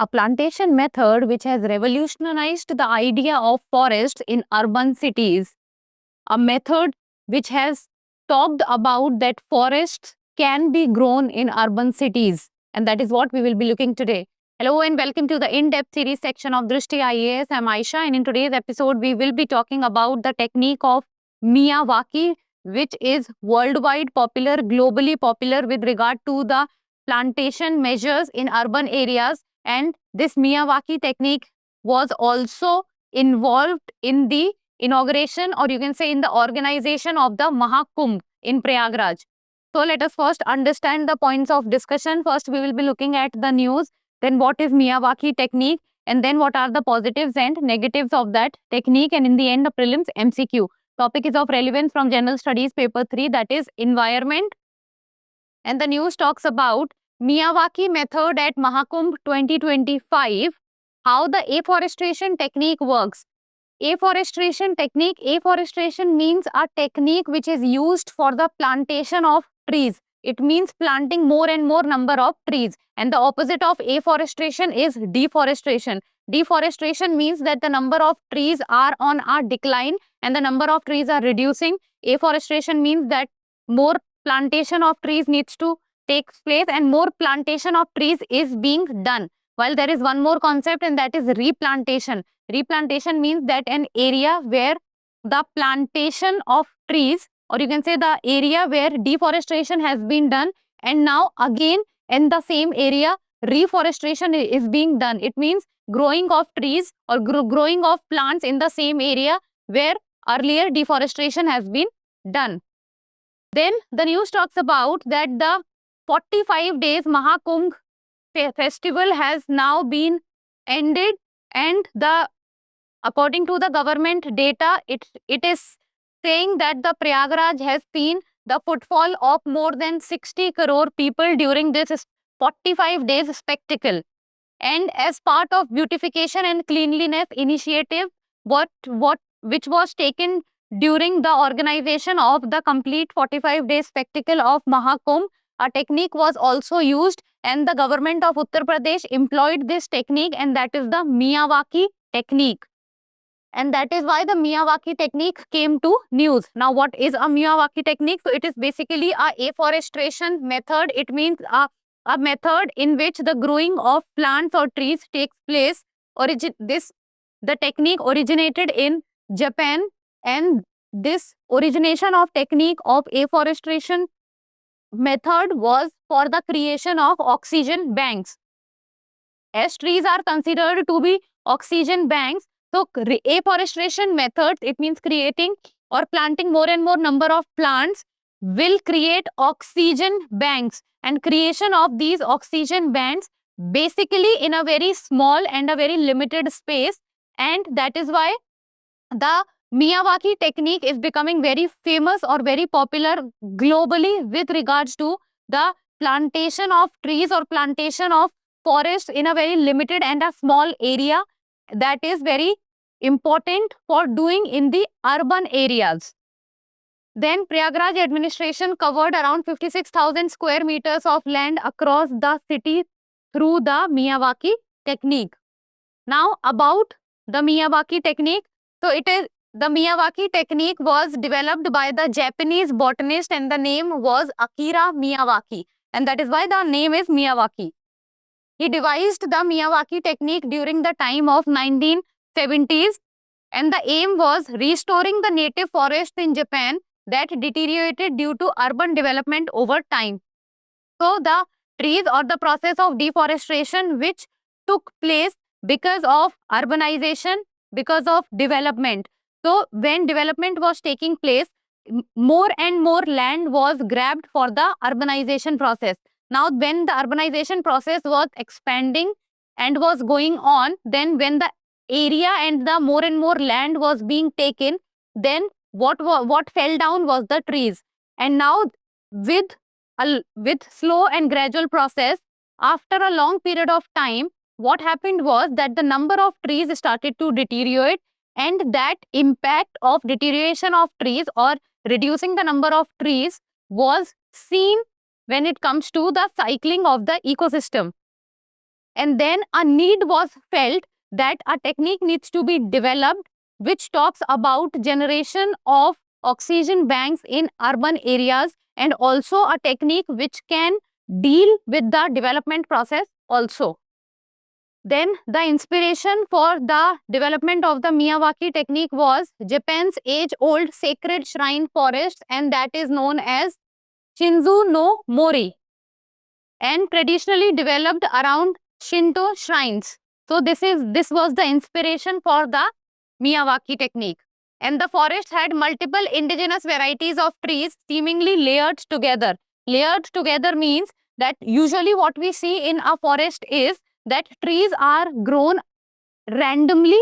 a plantation method which has revolutionized the idea of forests in urban cities. A method which has talked about that forests can be grown in urban cities. And that is what we will be looking today. Hello and welcome to the in-depth series section of Drishti IAS. I'm Aisha, and in today's episode, we will be talking about the technique of Miyawaki, which is worldwide popular, globally popular with regard to the plantation measures in urban areas. And this Miyawaki technique was also involved in the inauguration, or you can say in the organization of the Mahakumbh in Prayagraj. So let us first understand the points of discussion. First, we will be looking at the news, then what is Miyawaki technique, and then what are the positives and negatives of that technique, and in the end, the prelims MCQ. Topic is of relevance from General Studies paper 3, that is environment. And the news talks about Miyawaki method at Mahakumbh 2025, how the afforestation technique works. Afforestation technique. Afforestation means a technique which is used for the plantation of trees. It means planting more and more number of trees. And the opposite of afforestation is deforestation. Deforestation means that the number of trees are on a decline and the number of trees are reducing. Afforestation means that more plantation of trees needs to take place and more plantation of trees is being done. While there is one more concept, and that is replantation. Replantation means that an area where the plantation of trees, or you can say the area where deforestation has been done, and now again in the same area reforestation is being done. It means growing of trees or growing of plants in the same area where earlier deforestation has been done. Then the news talks about that the 45 days Mahakumbh festival has now been ended, and according to the government data, it is saying that the Prayagraj has seen the footfall of more than 60 crore people during this 45 days spectacle. And as part of beautification and cleanliness initiative, which was taken during the organization of the complete 45 days spectacle of Mahakumbh, a technique was also used, and the government of Uttar Pradesh employed this technique, and that is the Miyawaki technique. And that is why the Miyawaki technique came to news. Now, what is a Miyawaki technique? So, it is basically a afforestation method. It means a method in which the growing of plants or trees takes place. The technique originated in Japan, and this origination of technique of afforestation method was for the creation of oxygen banks. As trees are considered to be oxygen banks, so afforestation methods, it means creating or planting more and more number of plants, will create oxygen banks, and creation of these oxygen banks basically in a very small and a very limited space, and that is why the Miyawaki technique is becoming very famous or very popular globally with regards to the plantation of trees or plantation of forest in a very limited and a small area. That is very important for doing in the urban areas. Then Prayagraj administration covered around 56,000 square meters of land across the city through the Miyawaki technique. Now about the Miyawaki technique. So the Miyawaki technique was developed by the Japanese botanist, and the name was Akira Miyawaki, and that is why the name is Miyawaki. He devised the Miyawaki technique during the time of 1970s, and the aim was restoring the native forest in Japan that deteriorated due to urban development over time. So the trees or the process of deforestation which took place because of urbanization, because of development. So when development was taking place, more and more land was grabbed for the urbanization process. Now, when the urbanization process was expanding and was going on, then when the area and the more and more land was being taken, then what fell down was the trees. And now with slow and gradual process, after a long period of time, what happened was that the number of trees started to deteriorate, and that impact of deterioration of trees or reducing the number of trees was seen when it comes to the cycling of the ecosystem. And then a need was felt that a technique needs to be developed which talks about generation of oxygen banks in urban areas, and also a technique which can deal with the development process also. Then the inspiration for the development of the Miyawaki technique was Japan's age-old sacred shrine forest, and that is known as Shinzu no Mori, and traditionally developed around Shinto shrines. So this was the inspiration for the Miyawaki technique. And the forest had multiple indigenous varieties of trees seemingly layered together. Layered together means that usually what we see in a forest is that trees are grown randomly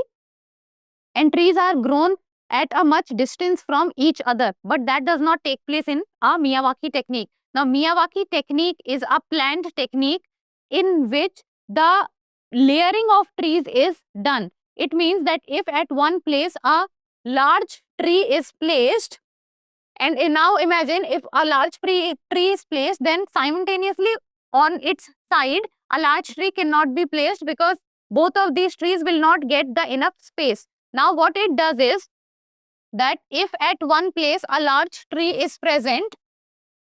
and trees are grown at a much distance from each other. But that does not take place in a Miyawaki technique. Now, Miyawaki technique is a planned technique in which the layering of trees is done. It means that if at one place a large tree is placed, and now imagine if a large tree is placed, then simultaneously on its side, a large tree cannot be placed because both of these trees will not get the enough space. Now, what it does is that if at one place a large tree is present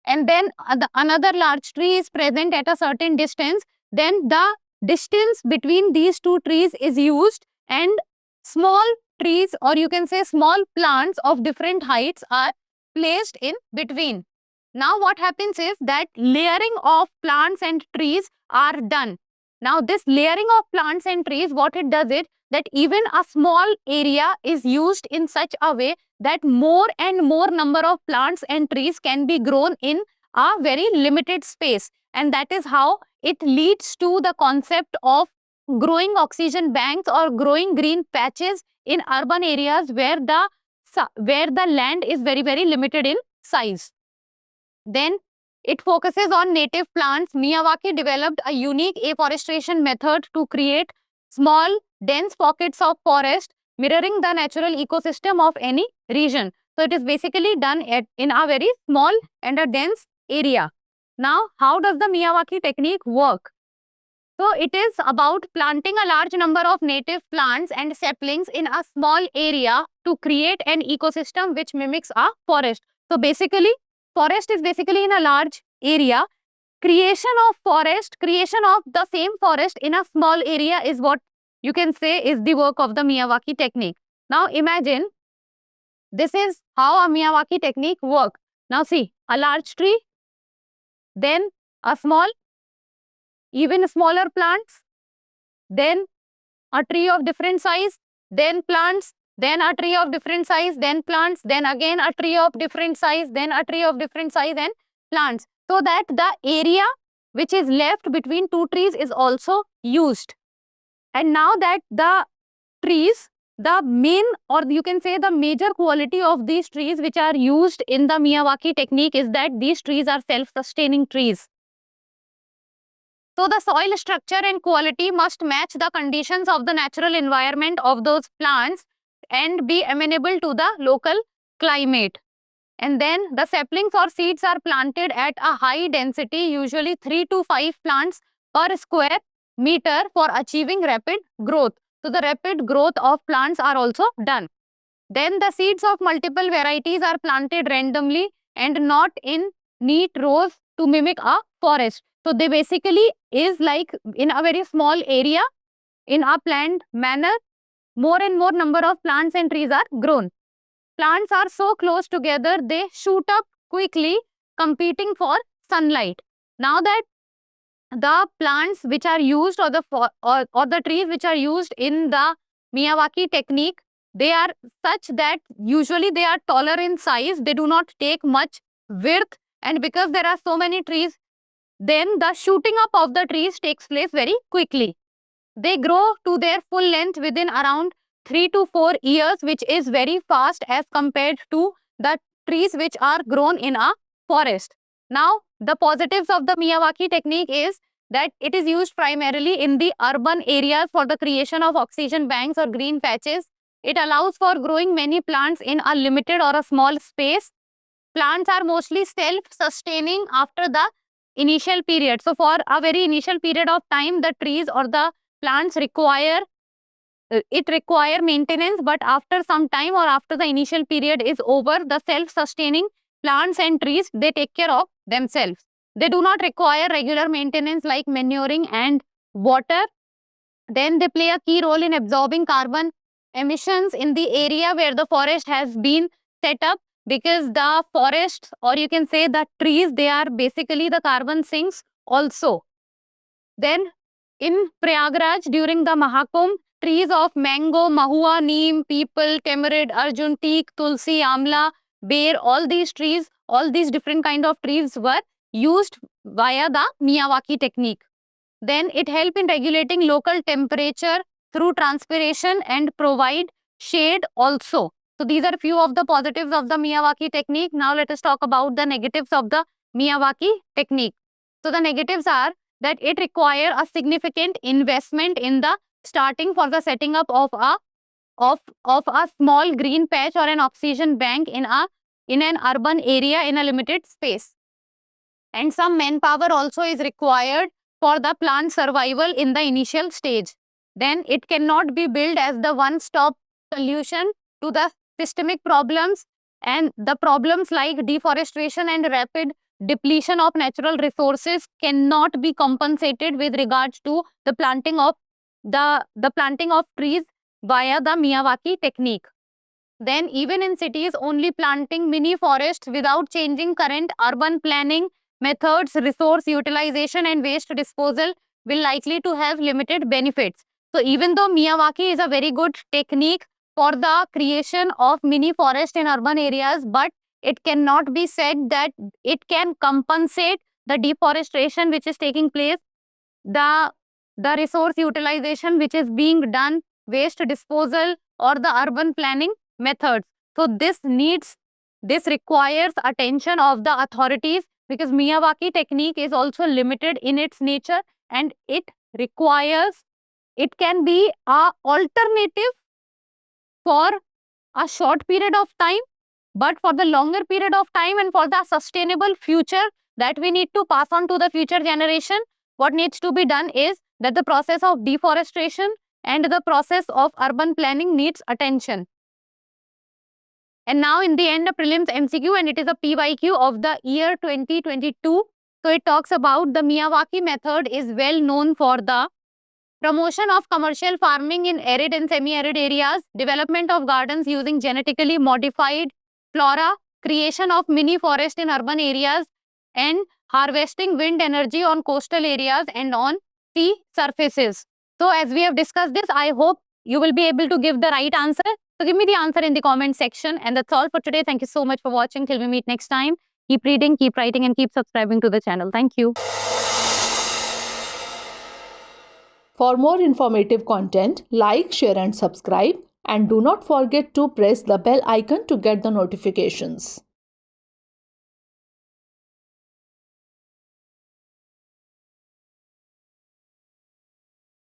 and then another large tree is present at a certain distance, then the distance between these two trees is used, and small trees, or you can say small plants of different heights, are placed in between. Now what happens is that layering of plants and trees are done. Now this layering of plants and trees, what it does is that even a small area is used in such a way that more and more number of plants and trees can be grown in a very limited space. And that is how it leads to the concept of growing oxygen banks or growing green patches in urban areas where the land is very, very limited in size. Then it focuses on native plants. Miyawaki developed a unique afforestation method to create small, dense pockets of forest mirroring the natural ecosystem of any region. So it is basically done in a very small and a dense area. Now, how does the Miyawaki technique work? So it is about planting a large number of native plants and saplings in a small area to create an ecosystem which mimics a forest. So basically, forest is basically in a large area. Creation of the same forest in a small area is what you can say is the work of the Miyawaki technique. Now imagine, this is how a Miyawaki technique works. Now see, a large tree, then a small, even smaller plants, then a tree of different size, then plants, then a tree of different size, then plants, then again a tree of different size, then a tree of different size and plants. So that the area which is left between two trees is also used. And now that the trees, the main, or you can say the major quality of these trees which are used in the Miyawaki technique is that these trees are self-sustaining trees. So the soil structure and quality must match the conditions of the natural environment of those plants and be amenable to the local climate. And then the saplings or seeds are planted at a high density, usually 3 to 5 plants per square meter for achieving rapid growth. So the rapid growth of plants are also done. Then the seeds of multiple varieties are planted randomly and not in neat rows to mimic a forest. So they basically is like in a very small area, in a planned manner, more and more number of plants and trees are grown. Plants are so close together, they shoot up quickly, competing for sunlight. Now that the plants which are used or the trees which are used in the Miyawaki technique, they are such that usually they are taller in size, they do not take much width, and because there are so many trees, then the shooting up of the trees takes place very quickly. They grow to their full length within around 3 to 4 years, which is very fast as compared to the trees which are grown in a forest. Now, the positives of the Miyawaki technique is that it is used primarily in the urban areas for the creation of oxygen banks or green patches. It allows for growing many plants in a limited or a small space. Plants are mostly self-sustaining after the initial period. So for a very initial period of time, the trees or the plants require maintenance, but after some time or after the initial period is over, the self-sustaining plants and trees, they take care of themselves. They do not require regular maintenance like manuring and water. Then they play a key role in absorbing carbon emissions in the area where the forest has been set up, because the forests, or you can say the trees, they are basically the carbon sinks also. Then in Prayagraj during the Mahakumbh, trees of mango, mahua, neem, peepal, tamarind, arjun, teak, tulsi, amla, bear, all these trees, all these different kind of trees were used via the Miyawaki technique. Then it helped in regulating local temperature through transpiration and provide shade also. So these are few of the positives of the Miyawaki technique. Now let us talk about the negatives of the Miyawaki technique. So the negatives are that it requires a significant investment in the starting for the setting up of a small green patch or an oxygen bank in an urban area in a limited space. And some manpower also is required for the plant survival in the initial stage. Then it cannot be built as the one-stop solution to the systemic problems, and the problems like deforestation and rapid depletion of natural resources cannot be compensated with regards to the planting of trees via the Miyawaki technique. Then even in cities, only planting mini forests without changing current urban planning methods, resource utilization and waste disposal will likely to have limited benefits. So even though Miyawaki is a very good technique for the creation of mini forest in urban areas, but it cannot be said that it can compensate the deforestation which is taking place, the resource utilization which is being done, waste disposal or the urban planning methods. So this requires attention of the authorities, because Miyawaki technique is also limited in its nature, and it can be an alternative for a short period of time, but for the longer period of time and for the sustainable future that we need to pass on to the future generation, what needs to be done is that the process of deforestation and the process of urban planning needs attention. And now in the end, a prelims MCQ, and it is a PYQ of the year 2022. So it talks about the Miyawaki method is well known for the promotion of commercial farming in arid and semi-arid areas, development of gardens using genetically modified flora, creation of mini forest in urban areas, and harvesting wind energy on coastal areas and on sea surfaces. So as we have discussed this, I hope you will be able to give the right answer. So give me the answer in the comment section. And that's all for today. Thank you so much for watching. Till we meet next time. Keep reading, keep writing, and keep subscribing to the channel. Thank you. For more informative content, like, share and subscribe. And do not forget to press the bell icon to get the notifications.